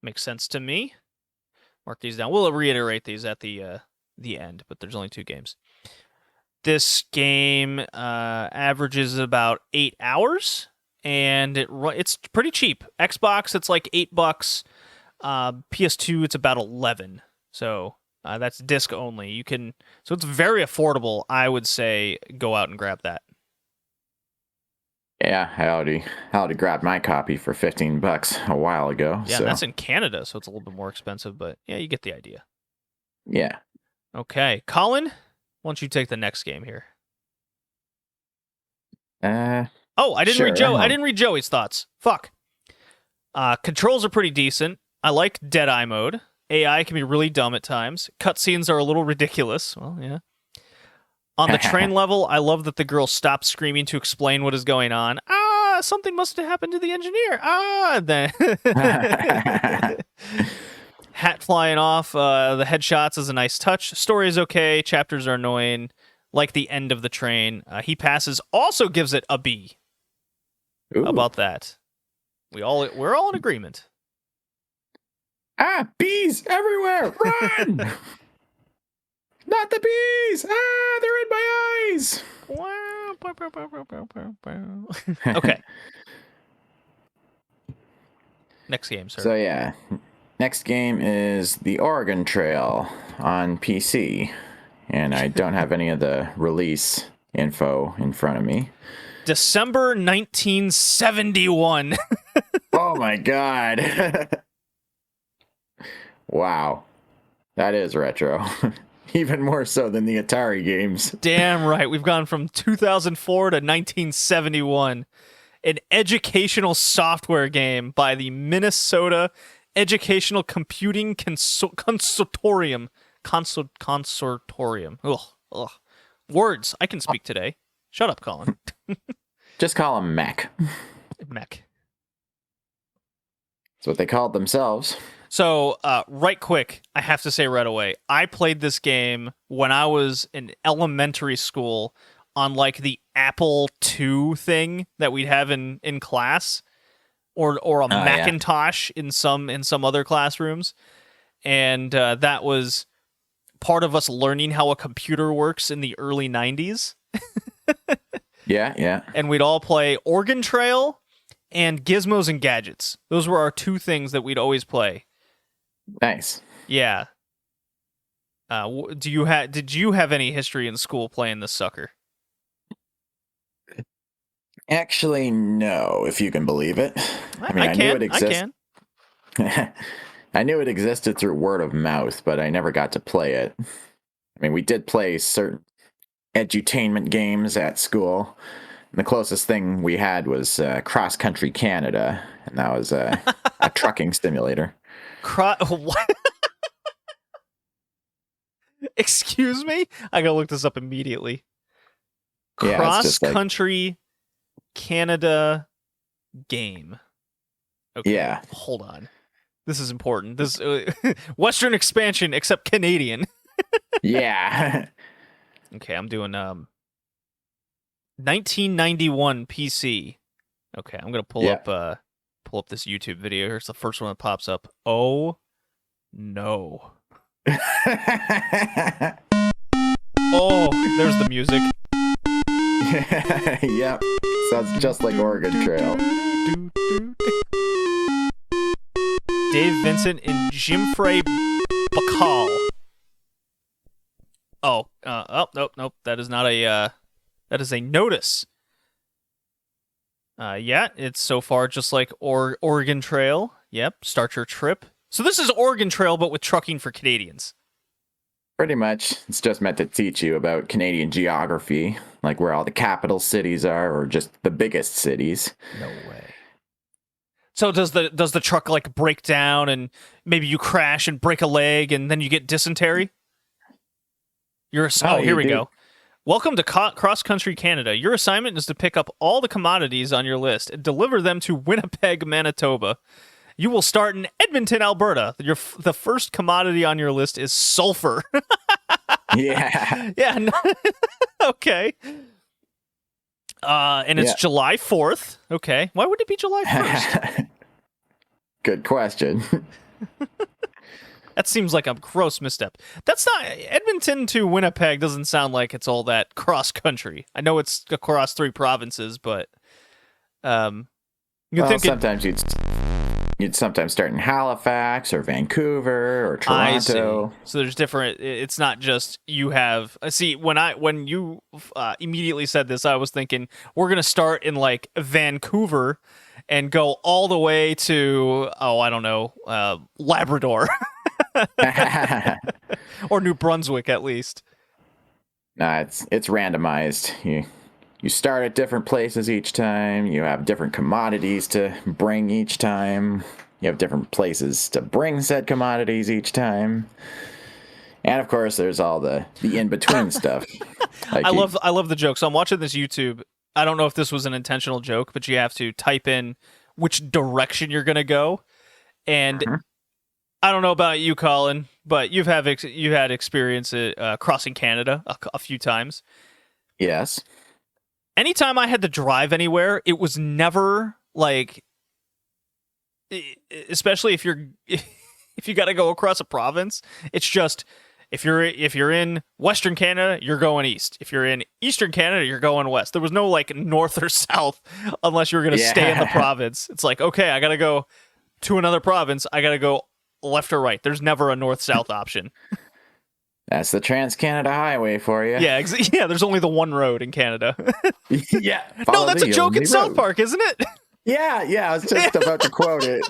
Makes sense to me. Mark these down. We'll reiterate these at the end, but there's only 2 games. This game averages about 8 hours, and it's pretty cheap. Xbox, it's like $8. PS2, it's about 11. So that's disc only. So it's very affordable. I would say go out and grab that. Yeah, I already grabbed my copy for $15 a while ago. Yeah, so. That's in Canada, so it's a little bit more expensive, but yeah, you get the idea. Yeah. Okay, Colin, why don't you take the next game here? I didn't read Joey's thoughts. Fuck. Controls are pretty decent. I like Deadeye mode. AI can be really dumb at times. Cutscenes are a little ridiculous. Well, yeah. On the train level, I love that the girl stops screaming to explain what is going on. Something must have happened to the engineer. Then hat flying off. The headshots is a nice touch. Story is okay. Chapters are annoying. Like the end of the train. He passes. Also gives it a B. Ooh. How about that? We're all in agreement. Bees everywhere! Run! Not the bees! They're in my eyes! Okay. Next game, sir. So yeah, next game is The Oregon Trail on PC. And I don't have any of the release info in front of me. December 1971. Oh my god. Wow. That is retro. Even more so than the Atari games. Damn right. We've gone from 2004 to 1971. An educational software game by the Minnesota Educational Computing Consortium. Consortium. Ugh. Words. I can speak today. Shut up, Colin. Just call them Mech. Mech. That's what they called themselves. So, right quick, I have to say right away, I played this game when I was in elementary school on like the Apple II thing that we'd have in class, or a Macintosh in some other classrooms. and that was part of us learning how a computer works in the early 90s. Yeah. And we'd all play Oregon Trail and Gizmos and Gadgets. Those were our two things that we'd always play. Nice. Yeah. Did you have any history in school playing this sucker? Actually, no, if you can believe it. I knew it existed. I knew it existed through word of mouth, but I never got to play it. I mean, we did play certain edutainment games at school. And the closest thing we had was Cross Country Canada, and that was a trucking simulator. What? Excuse me? I gotta look this up immediately. Cross Country Canada game. Okay, yeah. Hold on. This is important. This Western expansion, except Canadian. Yeah. Okay, I'm doing 1991 PC. Okay, I'm gonna pull up this YouTube video. Here's the first one that pops up. Oh no. Oh, there's the music. Yep. Sounds just like Oregon Trail. Dave Vincent and Jimfrey Bacall. Nope. That is not a that is a notice. Yeah, it's so far just like Oregon Trail. Yep, start your trip. So this is Oregon Trail, but with trucking for Canadians. Pretty much. It's just meant to teach you about Canadian geography, like where all the capital cities are, or just the biggest cities. No way. So does the truck like break down and maybe you crash and break a leg and then you get dysentery? Here we go. Welcome to Cross Country Canada. Your assignment is to pick up all the commodities on your list and deliver them to Winnipeg, Manitoba. You will start in Edmonton, Alberta. The first commodity on your list is sulfur. Yeah. Yeah. No, okay. And it's July 4th. Okay. Why would it be July 1st? Good question. That seems like a gross misstep. That's not... Edmonton to Winnipeg doesn't sound like it's all that cross-country. I know it's across 3 provinces, but... sometimes you'd sometimes start in Halifax or Vancouver or Toronto. I see. So there's different... It's not just you have... See, when you immediately said this, I was thinking, we're going to start in, like, Vancouver and go all the way to, I don't know, Labrador. Or New Brunswick, at least. Nah, it's randomized. You start at different places each time. You have different commodities to bring each time. You have different places to bring said commodities each time. And of course, there's all the in-between stuff. Like I love the joke. So I'm watching this YouTube. I don't know if this was an intentional joke, but you have to type in which direction you're going to go. And I don't know about you, Colin, but you had experience crossing Canada a few times. Yes. Anytime I had to drive anywhere, it was never like, especially if you got to go across a province, it's just if you're in Western Canada, you're going east. If you're in Eastern Canada, you're going west. There was no like north or south unless you were going to stay in the province. It's like, okay, I got to go to another province. I got to go left or right. There's never a north-south option. That's the Trans-Canada Highway for you. Yeah, yeah. There's only the one road in Canada. Yeah. No, that's a joke in South Park, isn't it? Yeah. I was just about to quote it.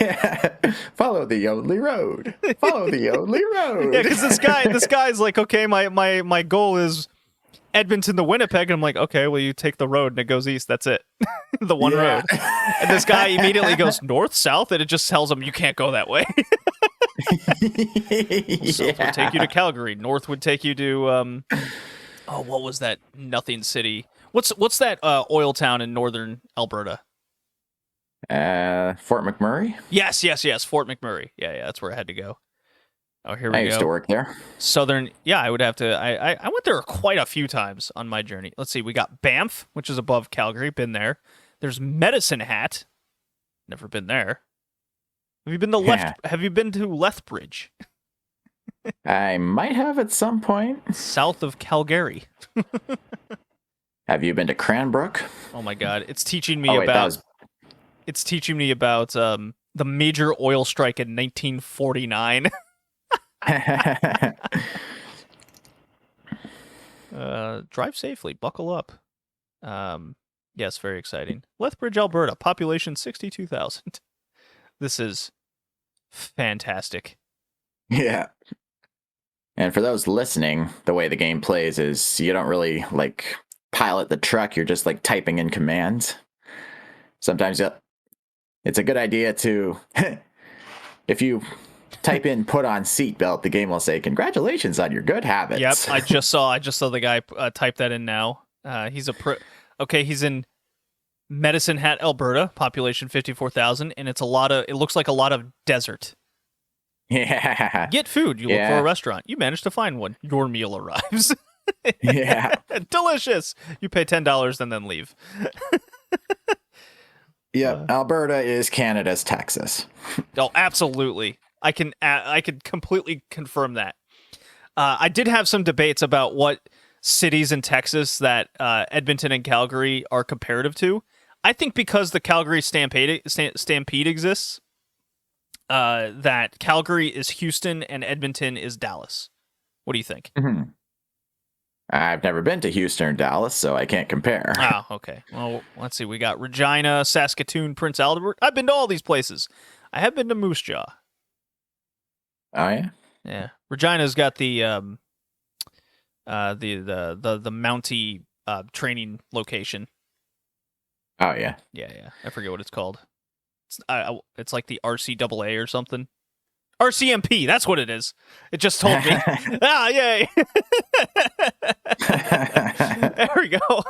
Yeah. Follow the only road. Follow the only road. Yeah, because this guy's like, okay, my goal is Edmonton to Winnipeg, and I'm like, okay, well, you take the road and it goes east. That's it. The one road. And this guy immediately goes north, south, and it just tells him you can't go that way. South would take you to Calgary. North would take you to what was that? Nothing City. What's that oil town in northern Alberta? Fort McMurray? Yes. Fort McMurray. Yeah, that's where I had to go. Oh, here we go. I used to work there. Southern, yeah, I would have to. I went there quite a few times on my journey. Let's see, we got Banff, which is above Calgary. Been there. There's Medicine Hat. Never been there. Have you been to Have you been to Lethbridge? I might have at some point. South of Calgary. Have you been to Cranbrook? Oh my God! It's teaching me about. It's teaching me about the major oil strike in 1949. Drive safely. Buckle up. Yes, very exciting. Lethbridge, Alberta. Population 62,000. This is fantastic. Yeah. And for those listening, the way the game plays is you don't really like pilot the truck. You're just like typing in commands. Sometimes it's a good idea to, if you type in "put on seatbelt," the game will say, "Congratulations on your good habits." Yep, I just saw the guy type that in now. He's he's in Medicine Hat, Alberta, population 54,000, and it looks like a lot of desert. Yeah. Get food. You look for a restaurant. You manage to find one. Your meal arrives. Yeah. Delicious. You pay $10 and then leave. Yep. Alberta is Canada's Texas. Oh, absolutely. I can completely confirm that. I did have some debates about what cities in Texas that Edmonton and Calgary are comparative to. I think because the Calgary Stampede exists, that Calgary is Houston and Edmonton is Dallas. What do you think? Mm-hmm. I've never been to Houston or Dallas, so I can't compare. Oh, okay. Well, let's see. We got Regina, Saskatoon, Prince Albert. I've been to all these places. I have been to Moose Jaw. Oh yeah. Yeah. Regina's got the Mountie training location. Oh yeah. Yeah. I forget what it's called. It's like the RCAA or something. RCMP, that's what it is. It just told me. Yay! There we go.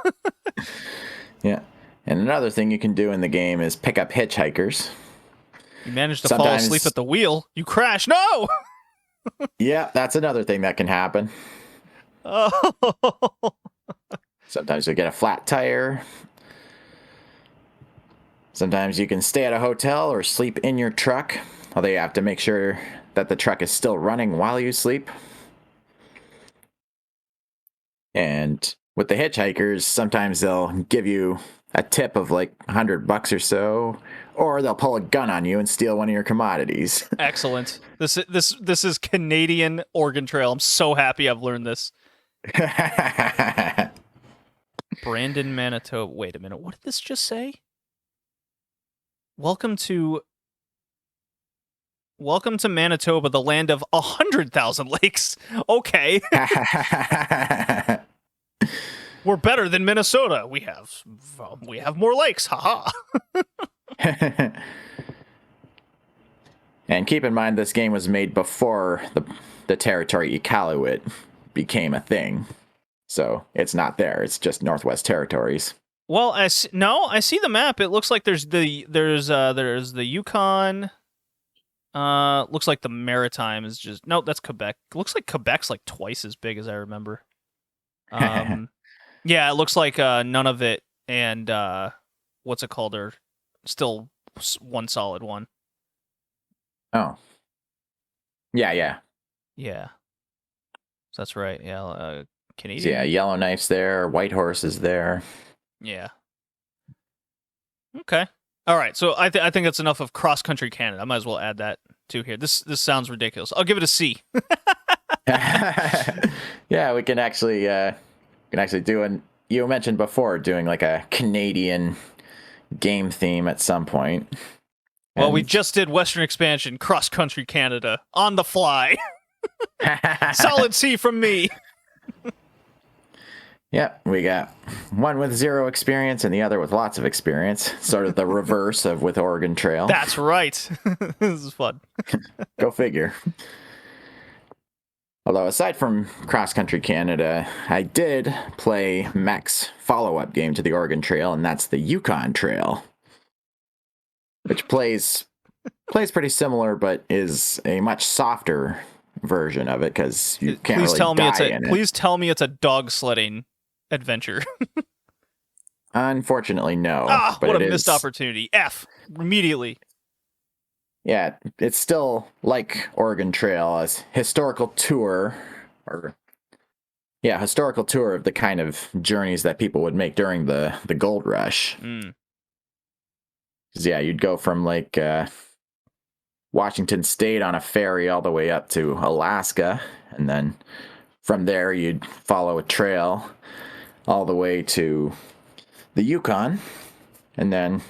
Yeah. And another thing you can do in the game is pick up hitchhikers. You manage to fall asleep at the wheel. You crash. No! Yeah, that's another thing that can happen. Oh. Sometimes you get a flat tire. Sometimes you can stay at a hotel or sleep in your truck, although you have to make sure that the truck is still running while you sleep. And with the hitchhikers, sometimes they'll give you a tip of like $100 or so, or they'll pull a gun on you and steal one of your commodities. Excellent. This is Canadian Oregon Trail. I'm so happy I've learned this. Brandon, Manitoba. Wait a minute. What did this just say? Welcome to Manitoba, the land of 100,000 lakes. Okay. We're better than Minnesota. We have more lakes. Haha. And keep in mind, this game was made before the territory Iqaluit became a thing. So it's not there. It's just Northwest Territories. Well, I see the map. It looks like there's the Yukon. Looks like the Maritime is just that's Quebec. Looks like Quebec's like twice as big as I remember. Yeah, it looks like none of it and what's it called are still one solid one. Oh. Yeah. So that's right. Yeah, Canadian. So yeah, Yellowknife's there. Whitehorse is there. Yeah. Okay. All right. So I think that's enough of cross country Canada. I might as well add that to here. This sounds ridiculous. I'll give it a C. Yeah, we can actually do you mentioned before doing like a Canadian game theme at some point. Well, we just did Western Expansion, cross country Canada on the fly. Solid C from me. Yep, we got one with 0 experience and the other with lots of experience. Sort of the reverse of with Oregon Trail. That's right. This is fun. Go figure. Although aside from Cross Country Canada, I did play Mech's follow-up game to the Oregon Trail, and that's the Yukon Trail, which plays pretty similar, but is a much softer version of it because you can't really die in it. Please tell me it's a dog sledding adventure. Unfortunately, no. But what a missed opportunity. F immediately. yeah, it's still like Oregon Trail, as historical tour, or historical tour of the kind of journeys that people would make during the gold rush. Mm. Because you'd go from like Washington State on a ferry all the way up to Alaska, and then from there you'd follow a trail all the way to the Yukon, and then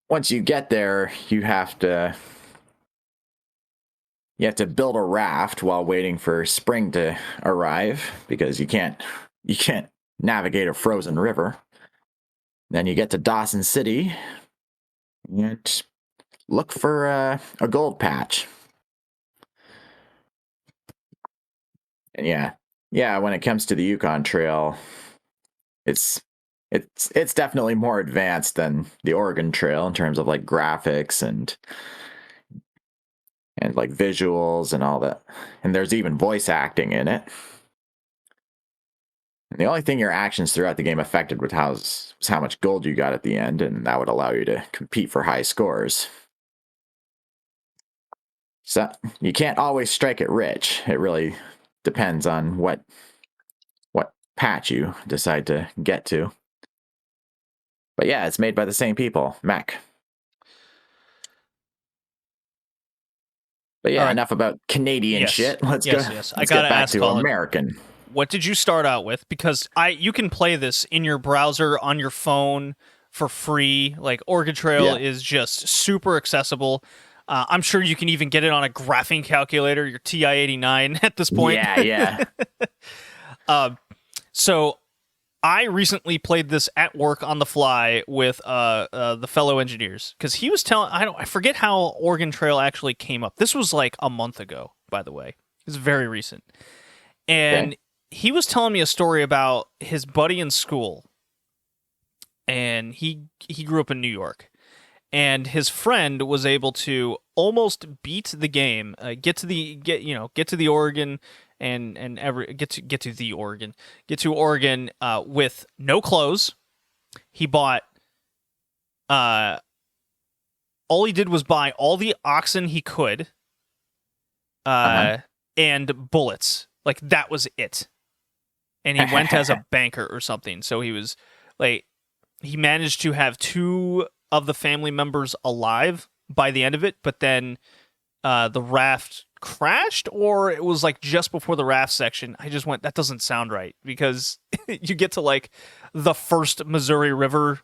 once you get there, you have to build a raft while waiting for spring to arrive, because you can't navigate a frozen river. Then you get to Dawson City and look for a gold patch. And when it comes to the Yukon Trail, it's definitely more advanced than the Oregon Trail in terms of like graphics and like visuals and all that. And there's even voice acting in it. And the only thing your actions throughout the game affected was how much gold you got at the end, and that would allow you to compete for high scores. So you can't always strike it rich. It really depends on what patch you decide to get to. But yeah, it's made by the same people, Mech. But yeah, enough about Canadian shit. Let's go. Let's I gotta get back ask to Colin, American. What did you start out with? Because you can play this in your browser on your phone for free. Like Oregon Trail is just super accessible. I'm sure you can even get it on a graphing calculator, your TI-89 at this point. Yeah. So I recently played this at work on the fly with the fellow engineers, because he was telling, I forget how Oregon Trail actually came up. This was like a month ago, by the way. It's very recent. And he was telling me a story about his buddy in school. And he grew up in New York. And his friend was able to almost beat the game, get to the Oregon get to Oregon with no clothes. He bought all he did was buy all the oxen he could, and bullets. Like, that was it. And he went as a banker or something. So he was like, he managed to have 2 of the family members alive by the end of it, but then the raft crashed, or it was like just before the raft section. I just went, that doesn't sound right, because you get to like the first Missouri River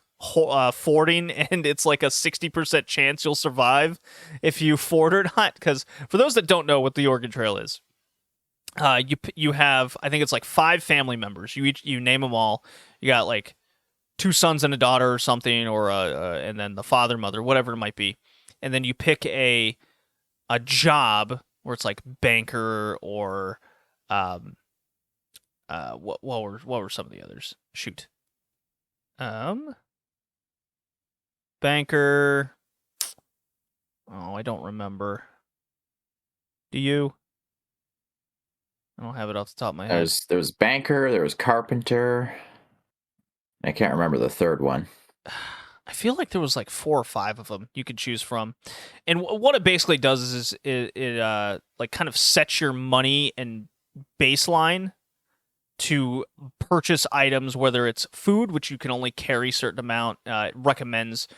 fording, and it's like a 60% chance you'll survive if you ford or not. Because for those that don't know what the Oregon Trail is, you have, I think it's like 5 family members. You name them all. You got like 2 sons and a daughter or something, or and then the father, mother, whatever it might be, and then you pick a job where it's like banker or what were some of the others? Shoot. Banker. Oh, I don't remember. Do you? I don't have it off the top of my head. There was banker, there was carpenter. I can't remember the third one. I feel like there was like 4 or 5 of them you could choose from. And what it basically does is it like kind of sets your money and baseline to purchase items, whether it's food, which you can only carry a certain amount. It recommends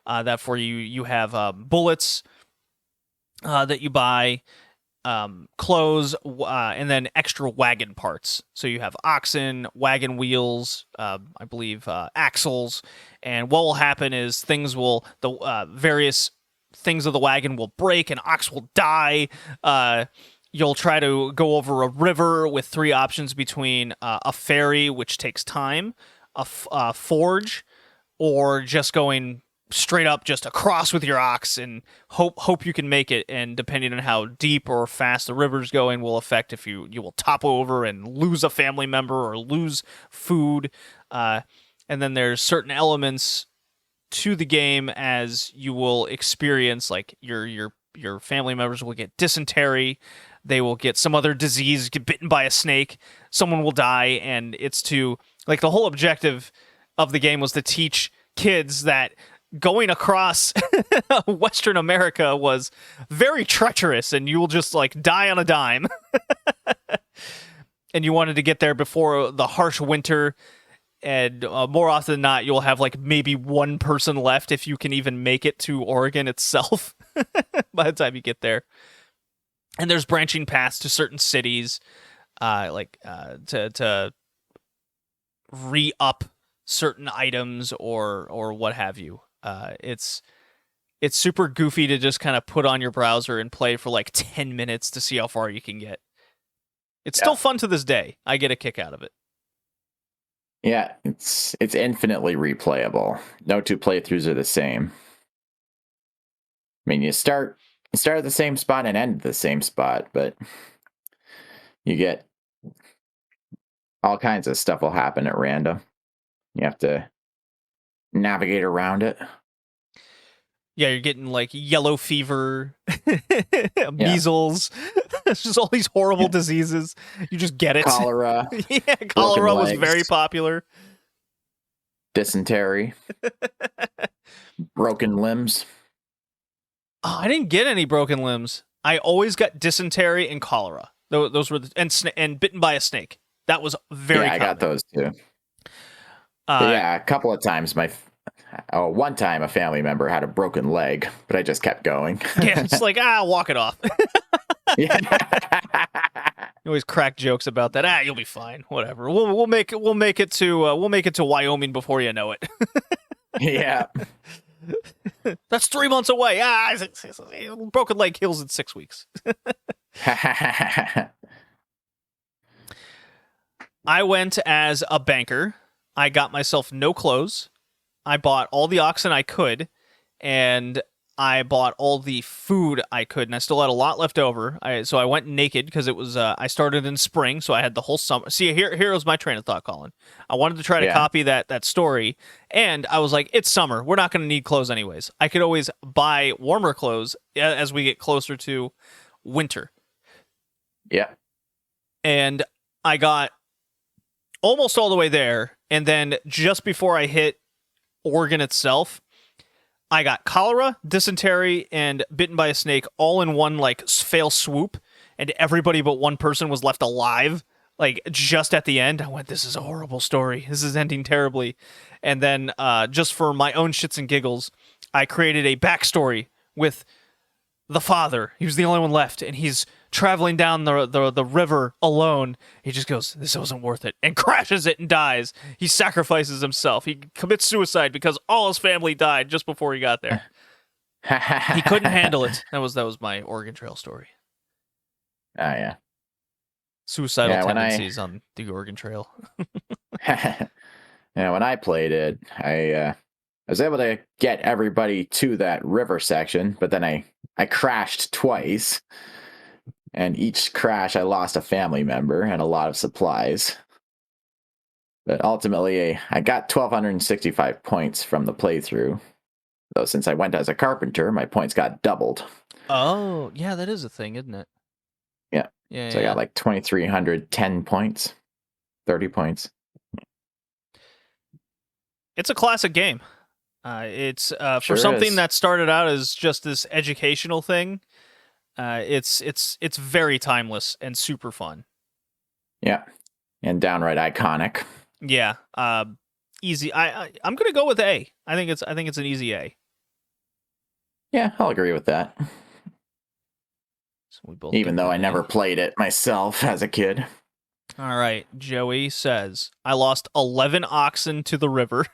that for you. You have bullets that you buy, clothes, and then extra wagon parts. So you have oxen, wagon wheels, I believe axles, and what will happen is the various things of the wagon will break, an ox will die. You'll try to go over a river with 3 options between a ferry, which takes time, a forge, or just going straight up just across with your ox and hope you can make it. And depending on how deep or fast the river's going will affect if you will topple over and lose a family member or lose food. And then there's certain elements to the game as you will experience, like your family members will get dysentery, they will get some other disease, get bitten by a snake, someone will die, and it's to, like, the whole objective of the game was to teach kids that going across Western America was very treacherous, and you will just like die on a dime. And you wanted to get there before the harsh winter, and more often than not, you'll have like maybe one person left if you can even make it to Oregon itself by the time you get there. And there's branching paths to certain cities, to re-up certain items or what have you. It's super goofy to just kind of put on your browser and play for like 10 minutes to see how far you can get. It's still fun to this day. I get a kick out of it. Yeah, it's infinitely replayable. No two playthroughs are the same. I mean, you start at the same spot and end at the same spot, but you get all kinds of stuff will happen at random. You have to navigate around it. Yeah, you're getting like yellow fever, measles. It's just all these horrible diseases. You just get it. Cholera. Yeah, cholera was very popular. Dysentery. Broken limbs. Oh, I didn't get any broken limbs. I always got dysentery and cholera. Those were and bitten by a snake. That was very common. I got those too. A couple of times one time a family member had a broken leg, but I just kept going. Yeah, it's like, walk it off. Yeah. You always crack jokes about that. You'll be fine. Whatever. We'll make it to Wyoming before you know it. Yeah. That's 3 months away. Broken leg heals in 6 weeks. I went as a banker. I got myself no clothes. I bought all the oxen I could, and I bought all the food I could, and I still had a lot left over. So I went naked because it was I started in spring, so I had the whole summer. See, here was my train of thought, Colin. I wanted to try to copy that story, and I was like, it's summer. We're not going to need clothes anyways. I could always buy warmer clothes as we get closer to winter. Yeah. And I got almost all the way there, and then just before I hit Oregon itself, I got cholera, dysentery, and bitten by a snake all in one like fail swoop, and everybody but one person was left alive. Like just at the end, I went, "This is a horrible story. This is ending terribly." And then, just for my own shits and giggles, I created a backstory with the father. He was the only one left, and he's traveling down the river alone. He just goes, "This wasn't worth it," and crashes it and dies. He sacrifices himself. He commits suicide because all his family died just before he got there. He couldn't handle it. That was my Oregon Trail story. Oh yeah. Suicidal tendencies on the Oregon Trail. Yeah, when I played it, I was able to get everybody to that river section, but then I crashed twice. And each crash, I lost a family member and a lot of supplies. But ultimately, I got 1,265 points from the playthrough. Though since I went as a carpenter, my points got doubled. Oh, yeah, that is a thing, isn't it? Yeah. So I got like 2,310 points, 30 points. It's a classic game. It's for something that started out as just this educational thing. It's very timeless and super fun. Yeah, and downright iconic. Yeah, easy. I'm gonna go with A. I think it's an easy A. Yeah, I'll agree with that. So we both even though I never played it myself as a kid. All right, Joey says I lost 11 oxen to the river,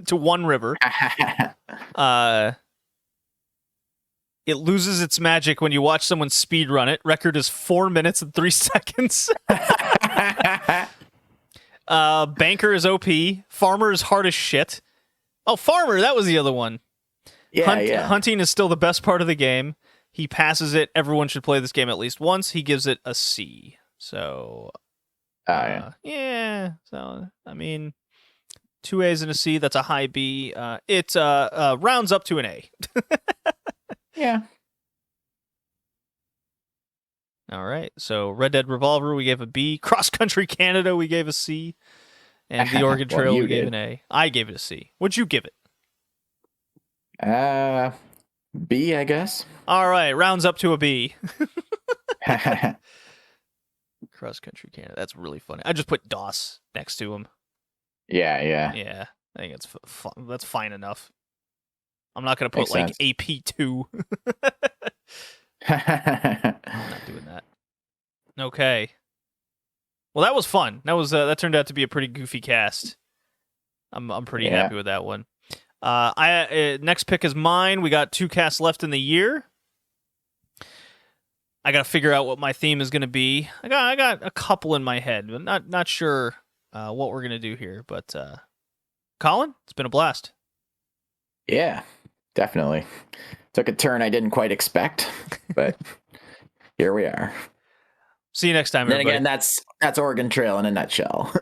to one river. It loses its magic when you watch someone speedrun it. Record is 4 minutes and 3 seconds. Banker is OP. Farmer is hard as shit. Oh, Farmer, that was the other one. Yeah, Hunting is still the best part of the game. He passes it. Everyone should play this game at least once. He gives it a C. So, yeah. So, I mean, 2 A's and a C. That's a high B. It rounds up to an A. Yeah. All right. So Red Dead Revolver, we gave a B. Cross Country Canada, we gave a C. And the Oregon Trail, we gave an A. I gave it a C. What'd you give it? B, I guess. All right, rounds up to a B. Cross country Canada. That's really funny. I just put DOS next to him. Yeah. Yeah, I think it's that's fine enough. I'm not gonna put like AP2. I'm not doing that. Okay. Well, that was fun. That turned out to be a pretty goofy cast. I'm pretty happy with that one. Next pick is mine. We got 2 casts left in the year. I gotta figure out what my theme is gonna be. I got a couple in my head, but not sure what we're gonna do here. But Colin, it's been a blast. Yeah, definitely. Took a turn I didn't quite expect, but here we are. See you next time, everybody. Then again, that's Oregon Trail in a nutshell.